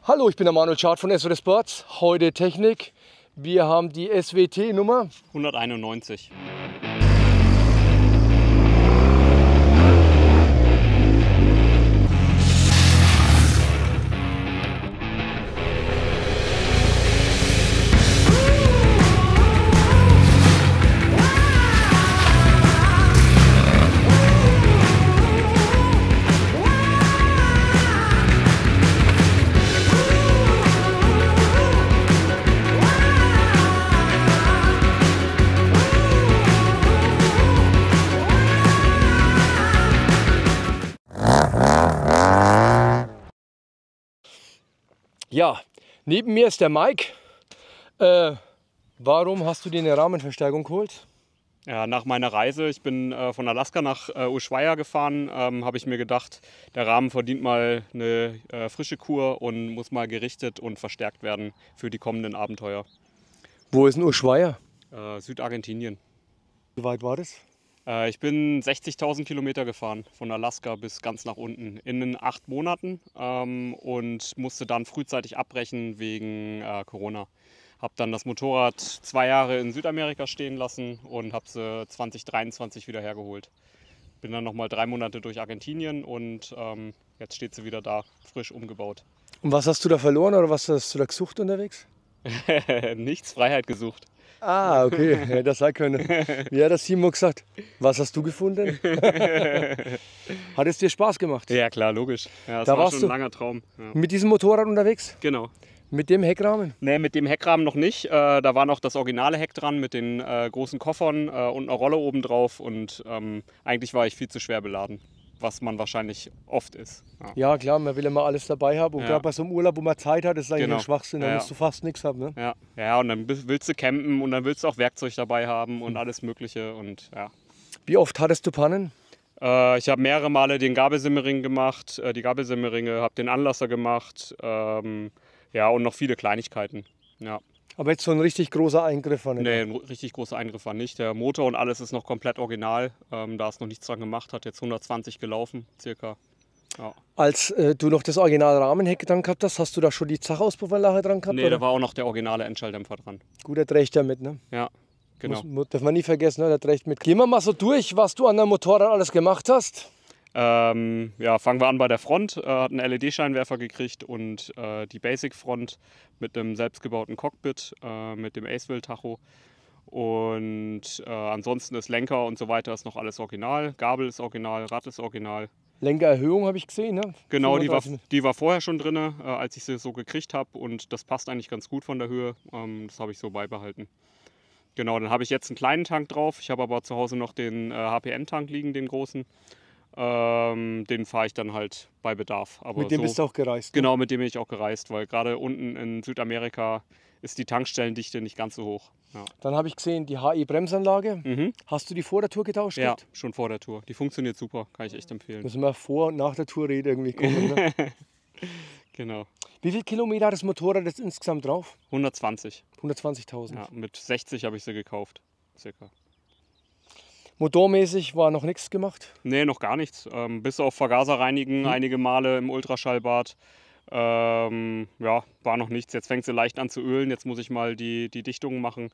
Hallo, ich bin der Manuel Schad von SWT Sports. Heute Technik. Wir haben die SWT-Nummer 191. Ja, neben mir ist der Mike. Warum hast du dir eine Rahmenverstärkung geholt? Ja, nach meiner Reise, ich bin von Alaska nach Ushuaia gefahren, habe ich mir gedacht, der Rahmen verdient mal eine frische Kur und muss mal gerichtet und verstärkt werden für die kommenden Abenteuer. Wo ist denn Ushuaia? Südargentinien. Wie weit war das? Ich bin 60.000 Kilometer gefahren, von Alaska bis ganz nach unten, in 8 Monaten und musste dann frühzeitig abbrechen wegen Corona. Habe dann das Motorrad 2 Jahre in Südamerika stehen lassen und habe sie 2023 wieder hergeholt. Bin dann nochmal 3 Monate durch Argentinien und jetzt steht sie wieder da, frisch umgebaut. Und was hast du da verloren oder was hast du da gesucht unterwegs? Nichts, Freiheit gesucht. Ah, okay, hätte das sein können. Wie hat das Simon gesagt? Was hast du gefunden? Hat es dir Spaß gemacht? Ja klar, logisch. Ja, das Da war warst schon du ein langer Traum. Ja. mit diesem Motorrad unterwegs? Genau. Mit dem Heckrahmen? Nee, mit dem Heckrahmen noch nicht. Da war noch das originale Heck dran mit den großen Koffern und einer Rolle oben drauf. Und eigentlich war ich viel zu schwer beladen, was man wahrscheinlich oft ist. Ja. Ja klar, man will immer alles dabei haben. Und Ja. gerade bei so einem Urlaub, wo man Zeit hat, ist es eigentlich Genau. ein Schwachsinn. Da Ja, musst du fast nichts haben. Ne? Ja. Ja, und dann willst du campen und dann willst du auch Werkzeug dabei haben und alles Mögliche. Und ja. Wie oft hattest du Pannen? Ich habe mehrere Male den Gabelsimmering gemacht, die Gabelsimmeringe, habe den Anlasser gemacht. Ja, und noch viele Kleinigkeiten. Ja. Aber jetzt so ein richtig großer Eingriff war nicht. Nee, ein richtig großer Eingriff war nicht. Der Motor und alles ist noch komplett original. Da ist noch nichts dran gemacht, hat jetzt 120 gelaufen, circa. Ja. Als du noch das Original Rahmenheck dran gehabt hast, hast du da schon die Zachauspuffernlache dran gehabt? Nee, oder? da war auch noch der originale Endschalldämpfer dran. Gut, der trägt ja mit, ne? Ja, genau. Darf man nie vergessen, ne? Der trägt mit. Gehen wir mal so durch, was du an deinem Motorrad alles gemacht hast. Ja, fangen wir an bei der Front. Hat einen LED-Scheinwerfer gekriegt und die Basic-Front mit einem selbstgebauten Cockpit, mit dem Aceville-Tacho. Und ansonsten ist Lenker und so weiter ist noch alles original. Gabel ist original, Rad ist original. Lenkererhöhung habe ich gesehen, ne? Genau, die 35. war vorher schon drin, als ich sie so gekriegt habe. Und das passt eigentlich ganz gut von der Höhe. Das habe ich so beibehalten. Genau, dann habe ich jetzt einen kleinen Tank drauf. Ich habe aber zu Hause noch den HPN-Tank liegen, den großen. Den fahre ich dann halt bei Bedarf. Aber Mit dem so, bist du auch gereist. Ne? Genau, mit dem bin ich auch gereist, weil gerade unten in Südamerika ist die Tankstellendichte nicht ganz so hoch. Ja, Dann habe ich gesehen, die HI-Bremsanlage. mhm. Hast du die vor der Tour getauscht? Ja, gehabt? schon vor der Tour. Die funktioniert super, kann ich echt empfehlen. Müssen wir vor und nach der Tour reden irgendwie kommen. Ne? Genau. Wie viel Kilometer hat das Motorrad jetzt insgesamt drauf? 120. 120.000. Ja, mit 60 habe ich sie gekauft, circa. Motormäßig war noch nichts gemacht. Nee, noch gar nichts. Bis auf Vergaser reinigen, einige Male im Ultraschallbad. Ja, war noch nichts. Jetzt fängt sie leicht an zu ölen. Jetzt muss ich mal die Dichtungen machen.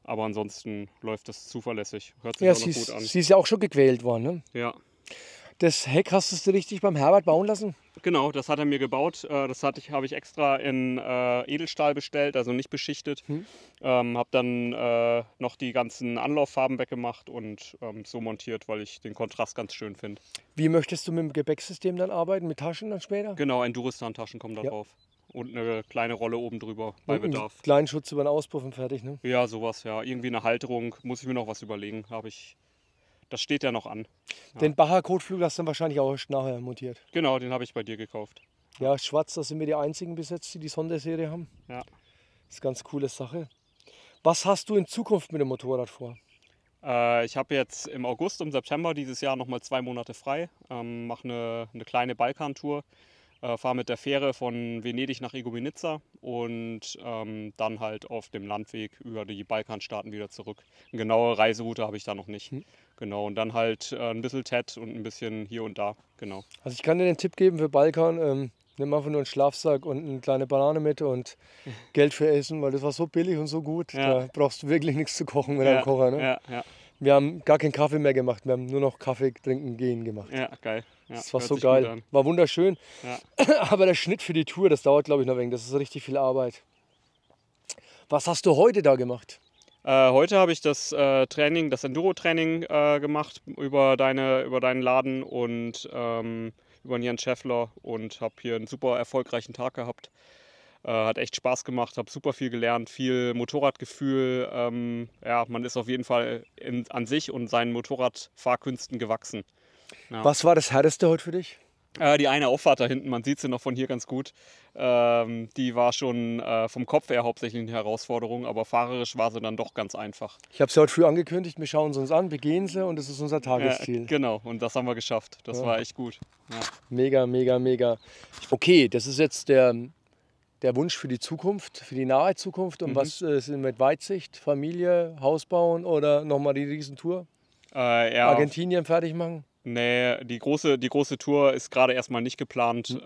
Aber ansonsten läuft das zuverlässig. Hört sich Ja, auch noch gut an. sie ist ja auch schon gequält worden. Ne? Ja, Das Heck hast du es dir richtig beim Herbert bauen lassen? genau, das hat er mir gebaut. Das habe ich extra in Edelstahl bestellt, also nicht beschichtet. Habe dann noch die ganzen Anlauffarben weggemacht und so montiert, weil ich den Kontrast ganz schön finde. Wie möchtest du mit dem Gepäcksystem dann arbeiten? Mit Taschen dann später? Genau, Enduristan-Taschen kommen da Ja. drauf. Und eine kleine Rolle oben drüber bei Und einen Bedarf. kleinen Schutz über den Auspuff und fertig. Ne? Ja, sowas, ja. Irgendwie eine Halterung, muss ich mir noch was überlegen. Das steht ja noch an. Ja. Den Bacher-Kotflügel hast du dann wahrscheinlich auch erst nachher montiert. Genau, den habe ich bei dir gekauft. Ja, schwarz, da sind wir die einzigen bis jetzt, die die Sonderserie haben. Ja. Das ist eine ganz coole Sache. Was hast du in Zukunft mit dem Motorrad vor? Ich habe jetzt im August und September dieses Jahr nochmal 2 Monate frei. Mache eine kleine Balkantour. Fahre mit der Fähre von Venedig nach Igoumenitsa und dann halt auf dem Landweg über die Balkanstaaten wieder zurück. Eine genaue Reiseroute habe ich da noch nicht. Genau, und dann halt ein bisschen TED und ein bisschen hier und da. Genau. Also ich kann dir den Tipp geben für Balkan, Nimm einfach nur einen Schlafsack und eine kleine Banane mit und Geld für Essen, weil das war so billig und so gut. Ja. Da brauchst du wirklich nichts zu kochen mit einem Kocher. Ne? Ja. Wir haben gar keinen Kaffee mehr gemacht, wir haben nur noch Kaffee trinken gehen gemacht. Ja, geil. Ja, Das war hört so sich gut geil, an. war wunderschön. Ja. Aber der Schnitt für die Tour, das dauert glaube ich noch ein wenig, das ist richtig viel Arbeit. Was hast du heute da gemacht? Heute habe ich das Training, das Enduro-Training gemacht über deinen Laden und über den Jan Scheffler und habe hier einen super erfolgreichen Tag gehabt. Hat echt Spaß gemacht, habe super viel gelernt, viel Motorradgefühl. Ja, man ist auf jeden Fall an sich und seinen Motorradfahrkünsten gewachsen. Ja. Was war das Härteste heute für dich? Die eine Auffahrt da hinten, man sieht sie noch von hier ganz gut. Die war schon vom Kopf her hauptsächlich eine Herausforderung, aber fahrerisch war sie dann doch ganz einfach. Ich habe sie heute früh angekündigt, wir schauen sie uns an, begehen sie und das ist unser Tagesziel. Genau, und das haben wir geschafft. Das war echt gut. Ja. Mega, mega, mega. Okay, das ist jetzt der Wunsch für die Zukunft, für die nahe Zukunft. Und was ist mit Weitsicht? Familie, Haus bauen oder nochmal die Riesentour? Ja, Argentinien fertig machen? nee, die große Tour ist gerade erstmal nicht geplant.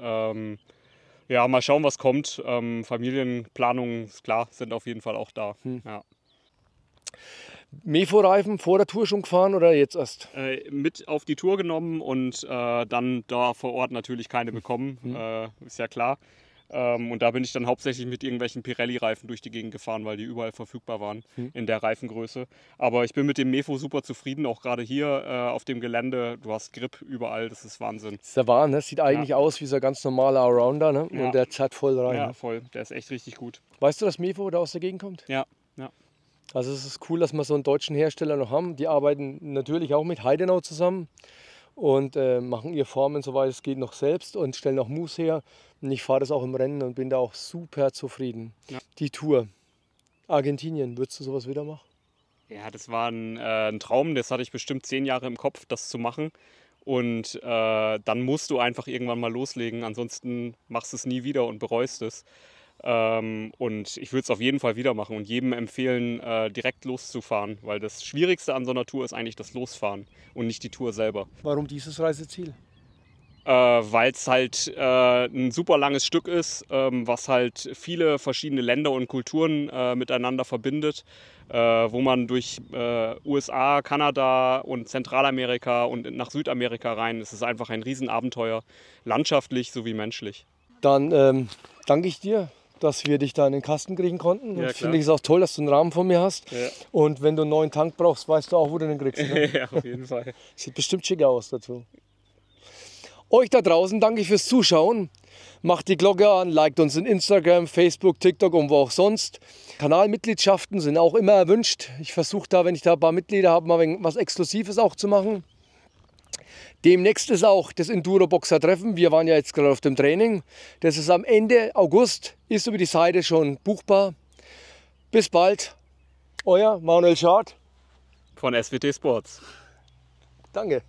Ja, mal schauen, was kommt. Familienplanungen, ist klar, sind auf jeden Fall auch da. Ja. Mefo-Reifen vor der Tour schon gefahren oder jetzt erst? Mit auf die Tour genommen und dann da vor Ort natürlich keine bekommen, ist ja klar. Und da bin ich dann hauptsächlich mit irgendwelchen Pirelli-Reifen durch die Gegend gefahren, weil die überall verfügbar waren in der Reifengröße. Aber ich bin mit dem Mefo super zufrieden, auch gerade hier auf dem Gelände. Du hast Grip überall, das ist Wahnsinn. Das ist der Wahnsinn, ne? Sieht eigentlich aus wie so ein ganz normaler Allrounder, ne? Ja. Und der zerrt voll rein. Ja, Ne? voll. Der ist echt richtig gut. Weißt du, dass Mefo da aus der Gegend kommt? Ja. Also es ist cool, dass wir so einen deutschen Hersteller noch haben. Die arbeiten natürlich auch mit Heidenau zusammen und machen ihr Formen, soweit es geht, noch selbst und stellen auch Mousse her. Und ich fahre das auch im Rennen und bin da auch super zufrieden. Ja. Die Tour, Argentinien, würdest du sowas wieder machen? Ja, das war ein Traum, das hatte ich bestimmt 10 Jahre im Kopf, das zu machen. Und dann musst du einfach irgendwann mal loslegen, ansonsten machst du es nie wieder und bereust es. Und ich würde es auf jeden Fall wieder machen und jedem empfehlen, direkt loszufahren, weil das Schwierigste an so einer Tour ist eigentlich das Losfahren und nicht die Tour selber. Warum dieses Reiseziel? Weil es halt ein super langes Stück ist, was halt viele verschiedene Länder und Kulturen miteinander verbindet, wo man durch USA, Kanada und Zentralamerika und nach Südamerika rein, es ist einfach ein Riesenabenteuer, landschaftlich sowie menschlich. Dann danke ich dir, dass wir dich da in den Kasten kriegen konnten. Ja, und finde ich es auch toll, dass du einen Rahmen von mir hast. Ja. Und wenn du einen neuen Tank brauchst, weißt du auch, wo du den kriegst. Ne? Ja, auf jeden Fall. Sieht bestimmt schick aus dazu. Euch da draußen danke ich fürs Zuschauen. Macht die Glocke an, liked uns in Instagram, Facebook, TikTok und wo auch sonst. Kanalmitgliedschaften sind auch immer erwünscht. Ich versuche da, wenn ich da ein paar Mitglieder habe, mal was Exklusives auch zu machen. Demnächst ist auch das Enduro-Boxer-Treffen. Wir waren ja jetzt gerade auf dem Training. Das ist am Ende August, ist über die Seite schon buchbar. Bis bald. Euer Manuel Schad. Von SWT Sports. Danke.